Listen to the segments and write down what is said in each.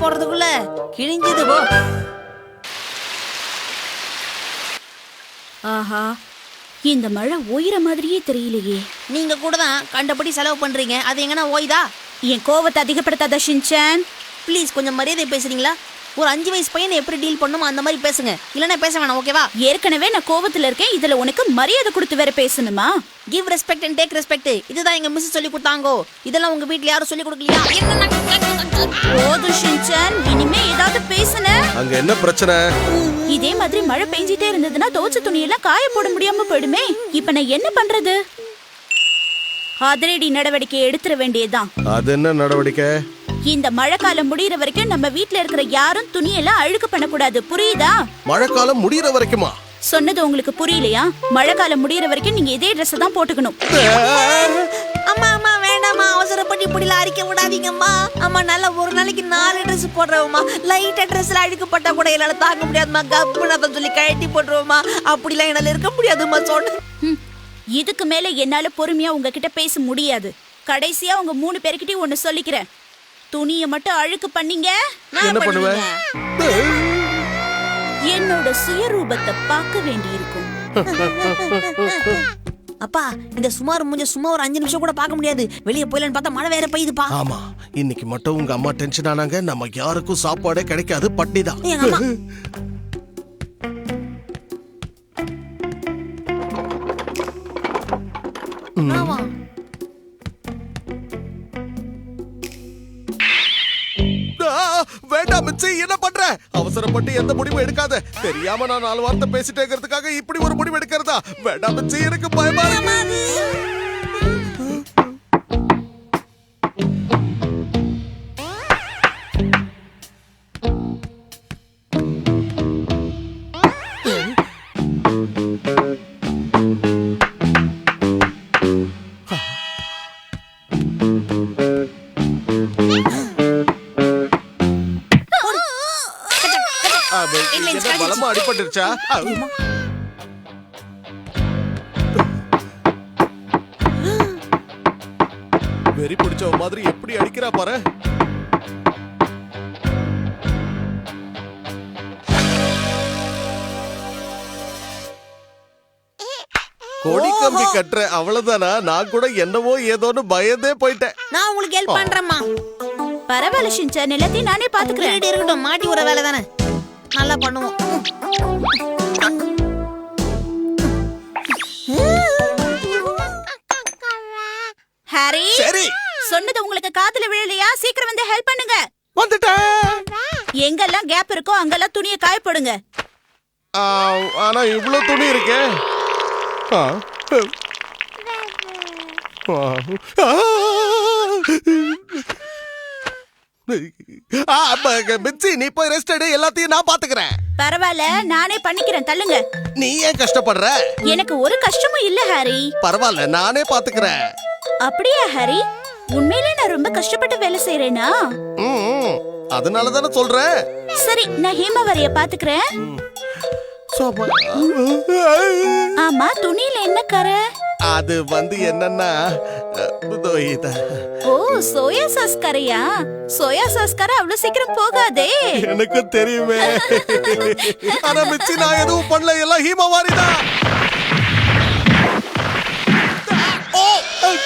போறதுக்குள்ள கிழிஞ்சது போ. ஆஹா, இந்த மழை ஓயிற மாதிரியே தெரியலையே. நீங்க கூட தான் கண்டபடி செலவு பண்றீங்க. அது எங்கன்னா ஓய்தா? என் கோவத்தை அதிகப்படுத்தாத ஷின்சான். ப்ளீஸ் கொஞ்சம் மரியாதை பேசுறீங்களா? ஒரு 5 வயசு பையனை எப்படி டீல் பண்ணுமோ அந்த மாதிரி பேசுங்க. இல்லைன்னா பேச வேணாம், ஓகேவா? ஏற்கனவே நான் கோவத்துல இருக்கேன், இதுல உனக்கு மரியாதை கொடுத்து வேற பேசணுமா? Give respect and take respect. இதுதான் எங்க மிஸ் சொல்லி கொடுத்தாங்கோ. இதெல்லாம் உங்க வீட்ல யாரும் சொல்லி கொடுக்கலையா? போதும் ஷின்சான், இனிமே ஏதாவது பேசுன அங்க என்ன பிரச்சனை? இதே மாதிரி மழை பெஞ்சிட்டே இருந்ததுன்னா துவைச்ச துணியெல்லாம் காய போட முடியாம போயிடுமே. இப்ப நான் என்ன பண்றது? அதிரடி நடவடிக்கை எடுத்துட வேண்டியதுதான். அது என்ன நடவடிக்கை? இந்த மழைக்காலம் முடியற வரைக்கும் நம்ம வீட்ல இருக்கிற யாரும் துணியெல்லாம் அழுக்கு பண்ணக்கூடாது, புரியுதா? மழைக்காலம் முடியற வரைக்குமா? சொன்னது உங்களுக்கு புரியலையா? மழைக்காலம் முடியற வரைக்கும் நீங்க இதே ட்ரெஸ் தான் போட்டுக்கணும். அம்மா அம்மா வேண்டாம்மா, அவசரப்பட்டு இப்படிலாம் அடிக்க விடாதீங்கம்மா. அம்மா நல்லா ஒரு நாளைக்கு 4 ட்ரெஸ் போடுறவம்மா. லைட்டா ட்ரெஸ்ல அழுக்கப்பட்டா கூட என்னால தாங்க முடியாதுமா. கப்புன்னு சொல்லி கழட்டி போட்டுருவோமா. அப்படிலாம் என்னால இருக்க முடியாதுமா சொன்ன. இதுக்கு மேல என்னால பொறுமையா உங்ககிட்ட பேச முடியாது. கடைசியா உங்க 3 பேர்கிட்டயும் ஒண்ணு சொல்லிக்கிறேன். துணியை மட்டும் அழுக்கு பண்ணீங்க, என்ன பண்ணுவேன்? என்னோட சுயரூபத்தை பார்க்க வேண்டியிருக்கும். அப்பா, இந்த சுமார் சும்மா ஒரு 5 நிமிஷம் கூட பார்க்க முடியாது. வெளியே போயிடலான்னு பார்த்தா மழை வேற பெய்யுதுப்பா. ஆமா, இன்னைக்கு மட்டும் உங்க அம்மா டென்ஷன் ஆனாங்க. நம்ம யாருக்கும் சாப்பாடே கிடைக்காது, பட்டிதான். எங்க அம்மா ஆமா. வேண்டாம் மிச்சி, என்ன பண்ற? அவசரப்பட்டு எந்த முடிவும் எடுக்காத. தெரியாம நான் 4 வார்த்தை பேசிட்டேங்கிறதுக்காக இப்படி ஒரு முடிவு எடுக்கிறதா? வேண்டாம் மிச்சி, எனக்கு பயமா இருக்கு. பலமா அடிபட்டுருச்சா? வெறி பிடிச்ச மாதிரி எப்படி அடிக்கிறா பாரு. கொடி கம்பி கட்டுற அவ்வளவுதானா? நான் கூட என்னவோ ஏதோன்னு பயந்தே போயிட்டேன். நான் உங்களுக்கு ஹெல்ப் பண்றேம்மா. பரவாயில்ல ஷின்சான், எல்லாத்தையும் நானே பாத்துக்கிறேன். இருக்கட்டும், மாட்டி விடுற வேலை தானே, நல்லா பண்ணுவோம். ஹாரி, சரி, சொன்னது உங்களுக்கு காதுல விழலையா? சீக்கிரம் வந்து ஹெல்ப் பண்ணுங்க. வந்துட்டேன். எங்கெல்லாம் கேப் இருக்கோ அங்கெல்லாம் துணியை காய போடுங்க. ஆனா இவ்வளவு துணி இருக்கே. மிச்சி, நீ போய் ரெஸ்ட் எடு, எல்லாத்தையும் நான் பாத்துக்கிறேன். பரவாயில்ல, நானே பண்ணிக்கிறேன், தள்ளுங்க. நீ ஏன் கஷ்டப்படுற? எனக்கு ஒரு கஷ்டமும் இல்ல ஹாரி. பரவாயில்ல, நானே பாத்துக்கிறேன். அப்படியா ஹாரி? உண்மையிலே நான் ரொம்ப கஷ்டப்பட்டு வேலை செய்யறேனா? அதனாலதானே சொல்றேன். சரி, நான் ஹேமவரிய பாத்துக்கிறேன். ஆமா, துணியில என்ன கரை? அது என்னன்னா, ஓ, சோயா சாஸ் கரையா? சோயா சாஸ் கரை அவ்வளவு சீக்கிரம் போகாதே. எனக்கு தெரியுமே. ஆனா மிச்சி, நான் எதுவும் பண்ணல, எல்லாம் ஹீமவாரிதான்.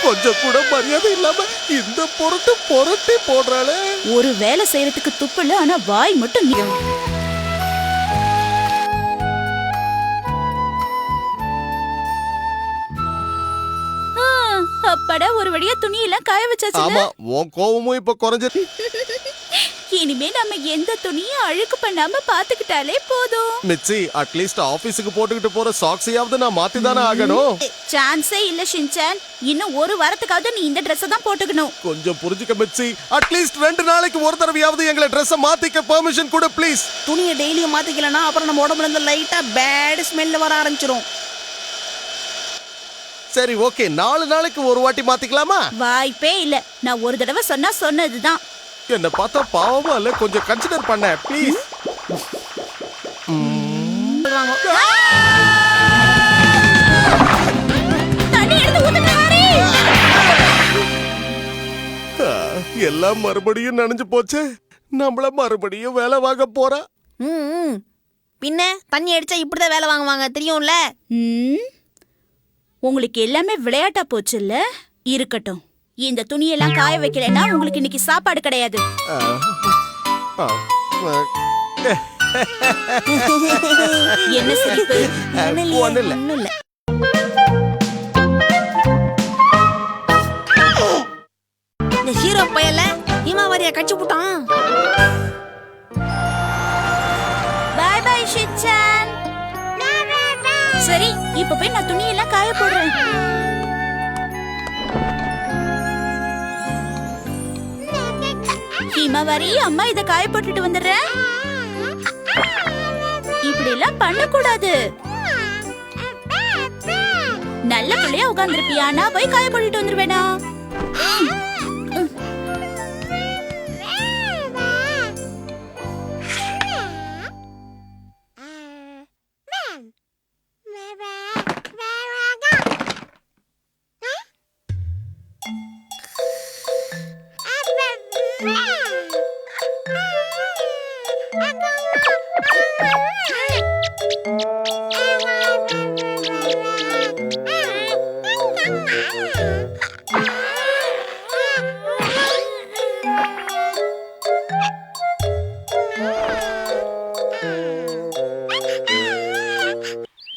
கொஞ்சம் கூட மரியாதை இல்லாம இந்த புரட்டி போடுறாளே. ஒரு வேலை செய்யறதுக்கு துப்புல, ஆனா வாய் மட்டும். அப்பாடா, ஒரு வழியா துணி எல்லாம் காய வச்சாச்சு. ஆமா, உன் கோவமும் இப்ப குறைஞ்சது. இனிமே நம்ம எந்த துணியும் அழுக்கு பண்ணாம பாத்துக்கிட்டாலே போதும். மிச்சி, அட்லீஸ்ட் ஆபீஸுக்கு போட்டுக்கிட்டு போற சாக்ஸையாவது நான் மாத்தி தானே ஆகணும். சான்ஸே இல்ல ஷின்சான். இன்னும் ஒரு வாரத்துக்காவது நீ இந்த ட்ரெஸ் தான் போட்டுக்கணும். கொஞ்சம் புரிஞ்சுக்க மிச்சி. அட்லீஸ்ட் 2 நாளைக்கு ஒரு தடவையாவது எங்களை ட்ரெஸ் மாத்திக்க பெர்மிஷன் கொடு ப்ளீஸ். துணியை டெய்லியும் மாத்திக்கலனா அப்புறம் நம்ம உடம்புல இருந்து லைட்டா பேட் ஸ்மெல் வர ஆரம்பிச்சிரும். சரி, ஓகே, 4 நாளைக்கு ஒரு வாட்டி மாத்திக்கலாமா? வாய்ப்பே இல்ல. நான் ஒரு தடவை சொன்னதுதான். என்ன பார்த்தா பாவமா இல்ல? கொஞ்சம் கன்சிடர் பண்ண ப்ளீஸ். எல்லாம் மறுபடியும் நனைஞ்சு போச்சு. நம்மள மறுபடியும் வேலை வாங்க போறா. ம் பின்ன தண்ணி அடிச்சா இப்படிதான் வேலை வாங்குவாங்க தெரியும்ல. ம், உங்களுக்கு எல்லாமே விளையாட்டா போச்சுல்ல? இருக்கட்டும், இந்த துணியெல்லாம் காய வைக்கலைன்னா உங்களுக்கு இன்னைக்கு சாப்பாடு கிடையாது. ஆ, ஆ, என்ன சிரிப்பு? ஒண்ணும் இல்ல. ஒண்ணும் இல்ல. இந்த ஹீரோ பயல ஹிமாவரியா கட்சி போட்டான். Bye bye Shinchan. சரி, இப்ப போய் நான் துணியெல்லாம் காய போடுறேன். ஹிமாவரி, அம்மா இத காய போட்டுட்டு வந்துடுறேன். இப்படி எல்லாம் பண்ணக்கூடாது. நல்ல பிள்ளையா உட்கார்ந்துருப்பியா? நான் போய் காய போட்டுட்டு வந்துருவேனா?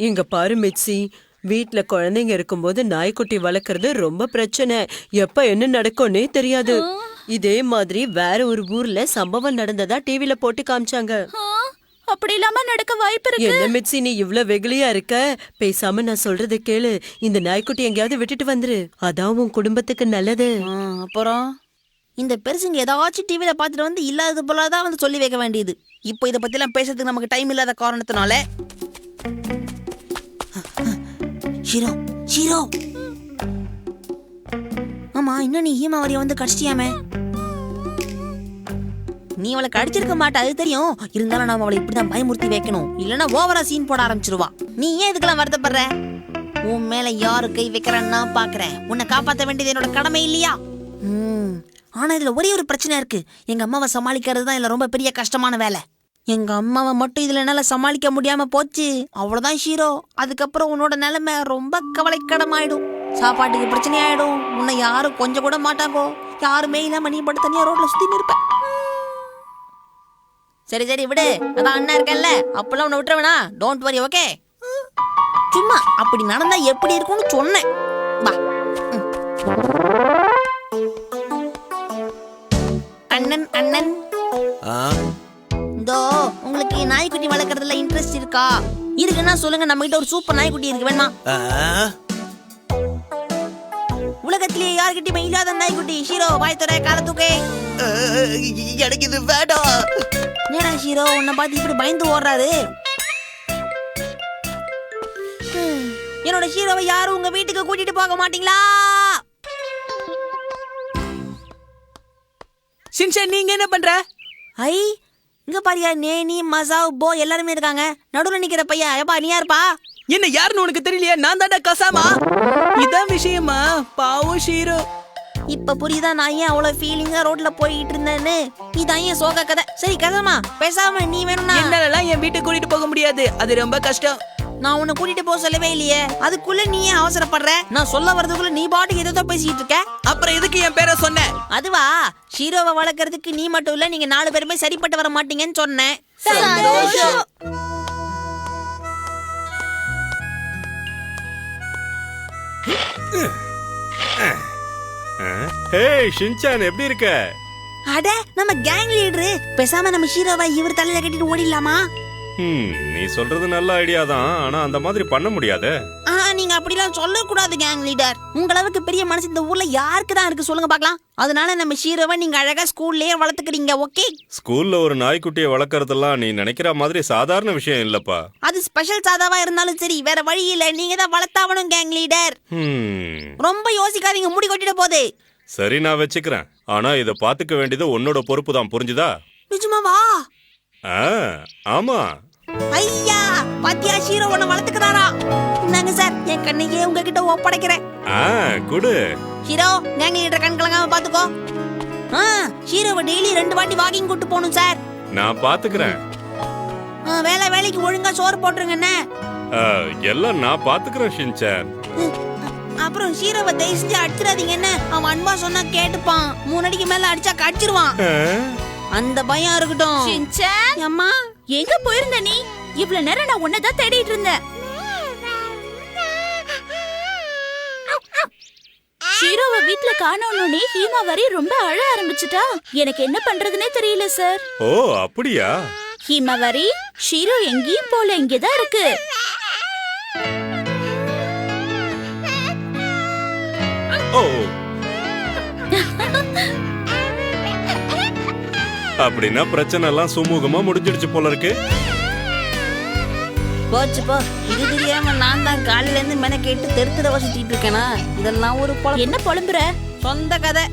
இங்க பாரு மிட்சி, வீட்ல குழந்தைங்க இருக்கும்போது நாய்க்குட்டி வளர்க்கறது ரொம்ப பிரச்சனை. எப்ப என்ன நடக்கும்னே தெரியாது. இதே மாதிரி வேற ஒரு ஊர்ல சம்பவம் நடந்ததா டிவில போட்டு காமிச்சாங்க. அப்படி இல்லாம நடக்க வாய்ப்பு இருக்கு. என்ன மிட்சி, நீ இவ்ளோ வெகுளியா இருக்க? பேசாம நான் சொல்றத கேளு. இந்த நாய்க்குட்டி எங்கேயாவது விட்டுட்டு வந்துரு. அதான் உன் குடும்பத்துக்கு நல்லது. அப்புறம் இந்த பெருசுங்க ஏதாச்சும் டிவியில பாத்துட்டு வந்து இல்லாதது போலதான் வந்து சொல்லி வைக்க வேண்டியது. இப்போ இதை பத்தி எல்லாம் பேசுறதுக்கு நமக்கு டைம் இல்லாத காரணத்தினால. ஷீரோ ஷீரோ, ஆமா இன்னும் நீ ஹீமாவரியை வந்து கடிச்சிட்டியாமே. நீ அவளை கடிச்சிருக்க மாட்டா, அது தெரியும். இருந்தாலும் நாம அவளை இப்படிதான் பயமுறுத்தி வைக்கணும், இல்லன்னா ஓவரா சீன் போட ஆரம்பிச்சிருவா. நீ ஏன் இதுக்கெல்லாம் வருத்தப்படுற? உன் மேல யாரு கை வைக்கிறேன்னு நான் பாக்குறேன். உன்னை காப்பாற்ற வேண்டியது என்னோட கடமை இல்லையா? ஆனா இதுல ஒரே ஒரு பிரச்சனை இருக்கு. எங்க அம்மாவை சமாளிக்கிறது தான் இதுல ரொம்ப பெரிய கஷ்டமான வேலை. எங்க அம்மாவை மட்டும் இதுல என்னால சமாளிக்க முடியாம போச்சு, அவ்வளவுதான் ஷீரோ. அதுக்கப்புறம் உன்னோட நிலைமை ரொம்ப கவலைக்கிடமாயிடும். சாப்பாட்டுக்கு பிரச்சனை ஆயிடும். உன்னை யாரும் கொஞ்சம் கூட மாட்டாங்கோ. யாருமே இல்லாம நீ மட்டும் தனியா ரோட்ல சுத்தி நிற்ப. சரி சரி விடு, அதான் அண்ணா இருக்கல்ல, அப்பெல்லாம் உன்னை விட்டுருவேனா? Don't worry, okay? சும்மா அப்படி நடந்தா எப்படி இருக்கும்னு சொன்னேன். வா. அண்ணன் அண்ணன், இதோ உங்களுக்கு நாய்க்குட்டி வளர்க்கறதுல இன்ட்ரெஸ்ட் இருக்கா? இருக்குன்னா சொல்லுங்க, நம்ம கிட்ட ஒரு சூப்பர் நாய்க்குட்டி இருக்கு, வேணுமா? உலகத்திலேயே யார்கிட்டயுமே இல்லாத நாய்க்குட்டி. ஷீரோ வாய் துறை, கால தூக்கே. எனக்கு இது வேண்டாம். ஏடா ஷீரோ உன்னை பார்த்து இப்படி பயந்து ஓடுறாரு? என்னோட ஷீரோவை யாரும் உங்க வீட்டுக்கு கூட்டிட்டு போக மாட்டீங்களா? ஷின்சான், நீங்க என்ன பண்ற? ஐ இங்க பாரியா, நேனி மசாவ் போ எல்லாருமே இருக்காங்க. நடுவுல நிக்கிற பையா, ஏப்பா நீ யாருப்பா? என்ன யாருன்னு உனக்கு தெரியலையா? நான் தாண்டா கசாமா. இதான் விஷயமா? பாவம் ஷீரோ. இப்ப புரியுதா நான் ஏன் அவ்வளவு ஃபீலிங்கா ரோட்ல போயிட்டு இருந்தேன்னு? இதான் ஏன் சோக கதை. சரி கதமா, பேசாம நீ வேணும்னா என்னாலலாம் என் வீட்டுக்கு கூட்டிட்டு போக முடியாது, அது ரொம்ப கஷ்டம். நான் உன்னை கூட்டிட்டு போக சொல்லவே இல்லையே. அதுக்குள்ள நீ ஏன் அவசரப்படுற? நான் சொல்ல வரதுக்குள்ள நீ பாட்டுக்கு ஏதோ பேசிட்டு இருக்க. அப்புறம் எதுக்கு என் பேரை சொன்ன? அதுவா, ஷீரோவை வளர்க்கறதுக்கு நீ மட்டும் இல்ல, நீங்க 4 பேருமே சரிப்பட்டு வர மாட்டீங்கன்னு சொன்னேன். சந்தோஷம். ஹேய் ஷின்சான், எப்படி இருக்க? அட நம்ம கேங் லீடரு. பேசாம நம்ம ஷீரோவை இவர் தலையில கட்டிட்டு ஓடிடலாமா? நீ சொல்றது நல்ல ஐடியா தான், ஆனா அந்த மாதிரி பண்ண முடியாது. நீங்க அப்படிலாம் சொல்லக்கூடாது கேங் லீடர். உங்களவுக்கு பெரிய மனசு இந்த ஊர்ல யாருக்கு தான் இருக்கு சொல்லுங்க பார்க்கலாம். அதனால நம்ம ஷீரோவை நீங்க அழகா ஸ்கூல்லயே வளர்த்துக்கிறீங்க, ஓகே? ஸ்கூல்ல ஒரு நாய்க்குட்டியை வளர்க்கறதெல்லாம் நீ நினைக்கிற மாதிரி சாதாரண விஷயம் இல்லப்பா. அது ஸ்பெஷல் சாதாவா இருந்தாலும் சரி, வேற வழி இல்ல. நீங்க தான் வளர்த்தாவணும் கேங் லீடர். ரொம்ப யோசிக்காதீங்க, முடி கொட்டிட போகுது. சரி, நான் வச்சுக்கிறேன். ஆனா இத பாத்துக்க வேண்டியது உன்னோட பொறுப்பு தான், புரிஞ்சுதா? நிஜமாவா? ஆமா. ஐயா பாத்தியா, ஷீரோ உன்னை வளர்த்துக்கிறாரா? இந்தாங்க சார், என் கண்ணையே உங்ககிட்ட ஒப்படைக்கிறேன். குடு. ஷீரோ, கேங் லீடர் கண் கலங்காம பாத்துக்கோ. ஷீரோவை டெய்லி 2 வாட்டி வாக்கிங் கூட்டு போகணும் சார். நான் பாத்துக்கிறேன். வேலைக்கு ஒழுங்கா சோறு போட்டுருங்கண்ணே. எல்லாம் நான் பாத்துக்கிறேன் ஷின்சான். அப்புறம் ஷீரோவை தயவு செஞ்சு அடிச்சிடாதீங்க என்ன. அவன் அன்பா சொன்னா கேட்டுப்பான். 3 அடிக்கு மேல அடிச்சா கடிச்சிருவான். அந்த பயம் இருக்கட்டும். ஷின்சான், அம்மா எங்க போயிருந்த நீ? இவ்வளவு நேரம் நான் உன்னதான் தேடிட்டு இருந்தேன். ஷீரோவை வீட்ல காணோம்னே ஹீமாவரி ரொம்ப அழ ஆரம்பிச்சிட்டா. எனக்கு என்ன பண்றதுனே தெரியல சார். ஓ அப்படியா? ஹீமாவரி, ஷீரோ எங்கேயும் போல, இங்கதான் இருக்கு. ஓ அப்படின்னா பிரச்சனை எல்லாம் சுமூகமா முடிஞ்சிடுச்சு போல இருக்கு. போச்சு போ. இது தெரியாம நான் தான் காலையில இருந்து மென கேட்டு தெருத்துல வசிச்சிட்டு இருக்கேனா. இதெல்லாம் ஒரு என்ன புலம்புற? சொந்த கதை.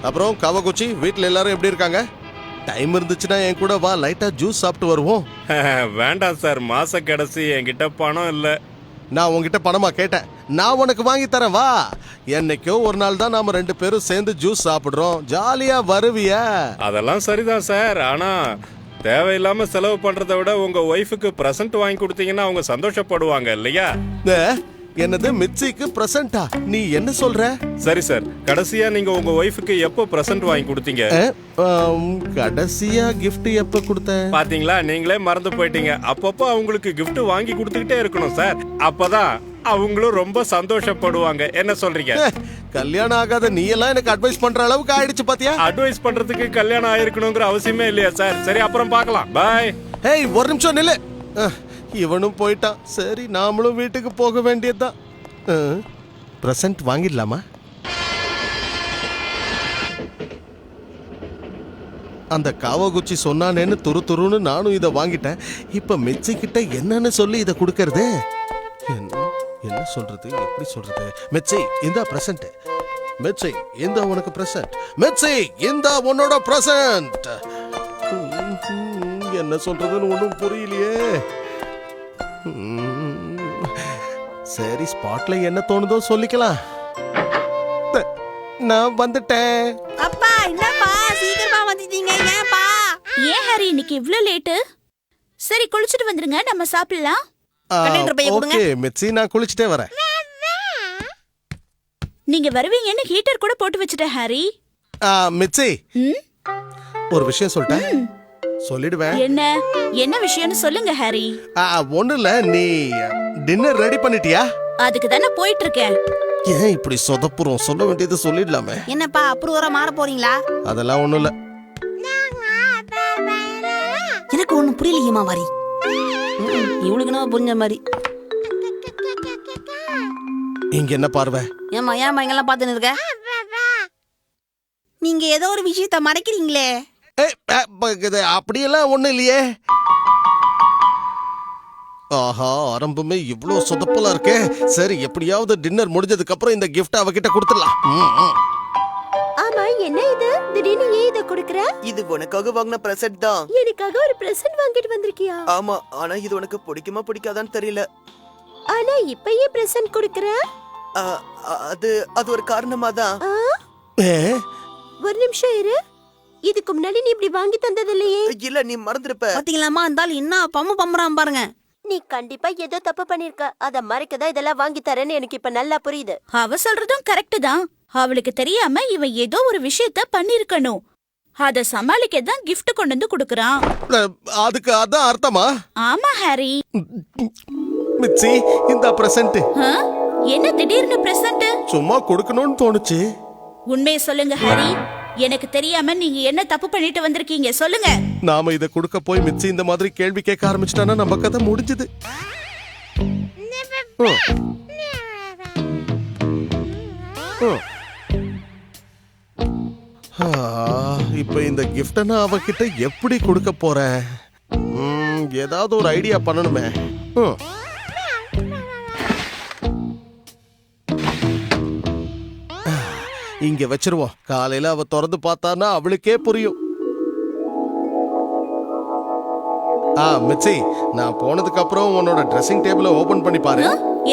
அப்புறம் காவகுச்சி, வீட்ல எல்லாரும் எப்படி இருக்காங்க? டைம் இருந்துச்சுன்னா என் கூட வா, லைட்டா ஜூஸ் சாப்பிட்டு வருவோம். வேண்டாம் சார், மாச கடைசி என்கிட்ட பணம் இல்ல. நான் உன்கிட்ட பணமா கேட்டேன்? நான் உனக்கு வாங்கி தரேன் வா. என்னைக்கோ ஒரு நாள் தான் நாம 2 பேரும் சேர்ந்து ஜூஸ் சாப்பிடுறோம். ஜாலியா வருவியா? அதெல்லாம் சரிதான் சார், ஆனா தேவையில்லாம செலவு பண்றதை விட உங்க ஒய்ஃபுக்கு பிரசன்ட் வாங்கி கொடுத்தீங்கன்னா அவங்க சந்தோஷப்படுவாங்க இல்லையா? என்னது மிச்சிக்கு பிரசன்டா? நீ என்ன சொல்ற? சரி சார், கடைசியா நீங்க உங்க ஒய்ஃபுக்கு எப்போ பிரசன்ட் வாங்கி கொடுத்தீங்க? கடைசியா gift எப்ப கொடுத்த? பாத்தீங்களா, நீங்களே மறந்து போயிட்டீங்க. அப்பப்போ அவங்களுக்கு gift வாங்கி கொடுத்துக்கிட்டே இருக்கணும் சார். அப்பதான் அவங்களும் ரொம்ப சந்தோஷப்படுவாங்க. என்ன சொல்றீங்க? கல்யாணம் ஆகாத நீ எல்லாம் எனக்கு அட்வைஸ் பண்ற அளவுக்கு ஆயிடுச்சு பாத்தியா? அட்வைஸ் பண்றதுக்கு கல்யாணம் ஆயிருக்கணுங்கிற அவசியமே இல்லையா சார்? சரி, அப்புறம் பார்க்கலாம். பாய். ஹேய், ஒரு நிமிஷம் நில்லு. இவனும் போயிட்டான். சரி, நாமளும் வீட்டுக்கு போக வேண்டியதுதான். பிரசன்ட் வாங்கிடலாமா? அந்த காவகுச்சி சொன்னானேன்னு துருன்னு நானும் இதை வாங்கிட்டேன். இப்ப மிச்சி கிட்ட என்னன்னு சொல்லி இதை கொடுக்கறது? என்ன சொல்றது, எப்படி சொல்றது? மிச்சி, இந்த பிரசன்ட். மிச்சி, இந்த உனக்கு பிரசன்ட். மிச்சி, இந்த உன்னோட பிரசன்ட். என்ன சொல்றதுன்னு ஒன்றும் புரியலையே. சரி, ஸ்பாட்ல என்ன தோணுதோ சொல்லிக்கலாம். நான் வந்துட்டேன். அப்பா, என்னப்பா சீக்கிரமா வந்துட்டீங்க? ஏன்பா? ஏன் ஹரி இன்னைக்கு இவ்ளோ லேட்டு? சரி, குளிச்சிட்டு வந்துருங்க, நம்ம சாப்பிடலாம். ஓகே மிச்சி, நான் குளிச்சுட்டே வரேன். நீங்க வருவீங்கன்னு ஹீட்டர் கூட போட்டு வச்சுட்டேன் ஹரி. மிச்சி, ம்? ஒரு விஷயம் சொல்லிட்டேன். சொல்லிடுவேன். என்ன விஷயம்னு சொல்லுங்க ஹரி. ஒண்ணு இல்ல, நீ டின்னர் ரெடி பண்ணிட்டியா? அதுக்கு தானே போயிட்டு இருக்கேன். ஏன் இப்படி சொதப்புறோம்? சொல்ல வேண்டியது சொல்லிடலாமே. என்னப்பா அப்ரூவரா மாற போறீங்களா? அதெல்லாம் ஒண்ணும் இல்ல. எனக்கு ஒண்ணும் புரியலையுமா மாதிரி. இவளுக்கு நான் புரிஞ்ச மாதிரி. இங்க என்ன பார்வை? ஏமா இங்கெல்லாம் பாத்துன்னு இருக்க? நீங்க ஏதோ ஒரு விஷயத்த மறைக்கிறீங்களே. அப்படியெல்லாம் ஒண்ணு இல்லையே. ஆஹா, ஆரம்பமே இவ்ளோ சொதப்பலா இருக்கே. சரி, எப்படியாவது டின்னர் முடிஞ்சதுக்கு அப்புறம் இந்த கிஃப்ட் அவகிட்ட கொடுத்துடலாம். ஆமா, என்ன இது? திடீர்னு ஏன் இத குடுக்குற? இது உனக்காக வாங்கின பிரசன்ட் தான். எனக்காக ஒரு பிரசன்ட் வாங்கிட்டு வந்திருக்கியா? ஆமா, ஆனா இது உனக்கு பிடிக்குமா பிடிக்காதான்னு தெரியல. ஆனா இப்ப ஏன் பிரசன்ட் குடுக்குற? அது ஒரு காரணமா தான். ஒரு நிமிஷம் இரு. இதுக்கு முன்னாடி நீ இப்படி வாங்கி தந்தது இல்லையே. இல்ல, நீ மறந்துருப்ப. பாத்தீங்களாமா, இருந்தாலும் என்ன பம்புறான் பாருங்க. நீ கண்டிப்பா ஏதோ தப்பு பண்ணிருக்க. அத மறைக்கதான் இதெல்லாம் வாங்கி தரேன்னு எனக்கு இப்ப நல்லா புரியுது. அவ சொல்றதும் கரெக்ட் தான். அவளுக்கு தெரியாம இவன் ஏதோ ஒரு விஷயத்த பண்ணிருக்கணும். அத சமாளிக்க தான் gift கொண்டு வந்து குடுக்கறான். அதுக்கு அதான் அர்த்தமா? ஆமா ஹரி. மிச்சி, இந்த பிரசன்ட். என்ன திடீர்னு பிரசன்ட்? சும்மா கொடுக்கணும்னு தோணுச்சு. உண்மையை சொல்லுங்க ஹரி. எனக்கு தெரியாம நீங்க என்ன தப்பு பண்ணிட்டு வந்திருக்கீங்க, சொல்லுங்க. நாம இத கொடுக்க போய் மிச்சி இந்த மாதிரி கேள்வி கேட்க ஆரம்பிச்சிட்டானா நம்ம கதை முடிஞ்சது. இப்ப இந்த கிஃப்ட நான் அவகிட்ட எப்படி கொடுக்க போறேன்? ஏதாவது ஒரு ஐடியா பண்ணணுமே. இங்க வச்சிருவோம். காலையில அவ திறந்து பார்த்தான்னா அவளுக்கே புரியும். மிச்சி, நான் போனதுக்கு அப்புறம் உன்னோட ட்ரெஸ்ஸிங் டேபிள ஓபன் பண்ணி பாரு.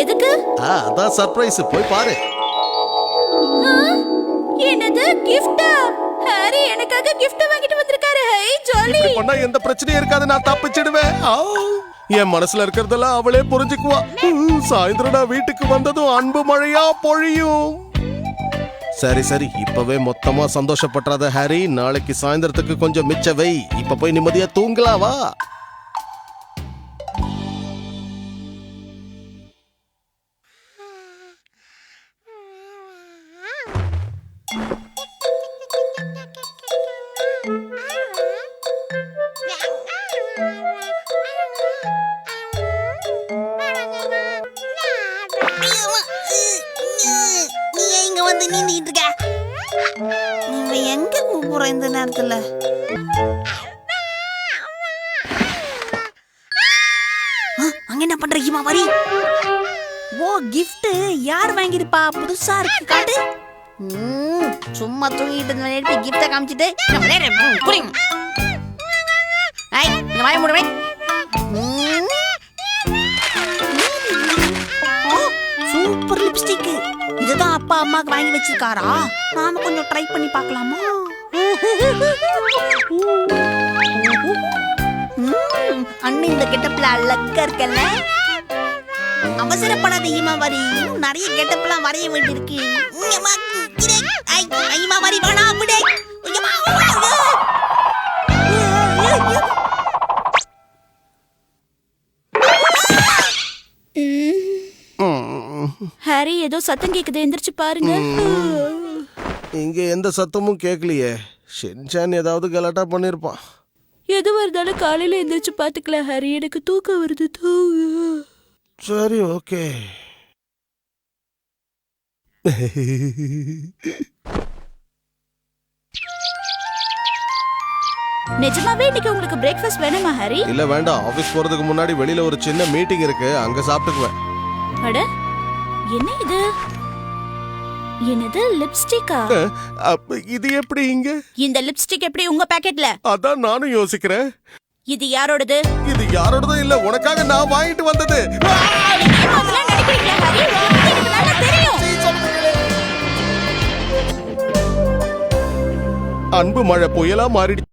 எதுக்கு? அதான் சர்ப்ரைஸ். போய் பாரு. என்னது கிஃப்ட்? ஹாரி எனக்காக கிஃப்ட் வாங்கிட்டு வந்திருக்காரு. Hi jolly. இப்படி பண்ணா எந்த பிரச்சனையும் இருக்காது. நான் தப்பிச்சிடுவேன். என் மனசுல இருக்கிறதெல்லாம் அவளே புரிஞ்சுக்குவா. சாயந்தரம் நான் வீட்டுக்கு வந்ததும் அன்பு மழையா பொழியும். சரி சரி, இப்பவே மொத்தமா சந்தோஷப்படாத ஹாரி. நாளைக்கு சாயந்தரத்துக்கு கொஞ்சம் மிச்ச வை. இப்ப போய் நிம்மதியா தூங்கலாம் வா. நீ இங்க வந்து நீந்திட்டு இருக்க. நீ எங்க கூப்பிடுற இந்த நேரத்துல? அங்க என்ன பண்ற ஹிமாவரி? ஓ கிஃப்ட் யார் வாங்கிருப்பா? புதுசா இருக்கு காட்டு. சும்மா தூங்கிட்டு இருந்த கிஃப்ட காமிச்சிட்டு வாய மூடுவே. Super lipstick. இதுதான் அப்பா அம்மாக்கு வாங்கி வச்சிருக்காரா? நாம கொஞ்சம் ட்ரை பண்ணி பார்க்கலாமா? அண்ணன் இந்த கெட்டப்ல அழகா இருக்கல்ல. அவசரப்படாத ஹிமாவரி, இன்னும் நிறைய கெட்டப்லாம் வரைய வேண்டியிருக்கு. ஹிமாவரி வேணா அப்படி. ஹாரி ஏதோ சத்தம் கேக்குது, எந்திரிச்சு பாருங்க. இங்க எந்த சத்தமும் கேட்கலையே. ஷின்சான் ஏதாவது கலாட்டா பண்ணிருப்பான். எதுவா இருந்தாலும் காலையில எந்திரிச்சு பாத்துக்கலாம் ஹாரி. எனக்கு தூக்கம் வருது. தூங்க. சரி ஓகே. நிஜமாவே இன்னைக்கு உங்களுக்கு பிரேக்ஃபாஸ்ட் வேணுமா ஹாரி? இல்ல வேண்டாம். ஆபீஸ் போறதுக்கு முன்னாடி வெளியில ஒரு சின்ன மீட்டிங் இருக்கு, அங்க சாப்பிட்டுக்குவேன். அட என்ன இது? என்னது லிப்ஸ்டிக்கா? இது எப்படி இங்க? இந்த லிப்ஸ்டிக் எப்படி உங்க பாக்கெட்ல? அதான் நானும் யோசிக்கிறேன். இது யாரோடது? இது யாரோடதும் இல்ல, உனக்காக நான் வாங்கிட்டு வந்தது. அதெல்லாம் நினைக்கிறீங்களா ஹாரி? எனக்கு நல்லா தெரியும். அன்பு மழை புயலா மாறிடுச்சு.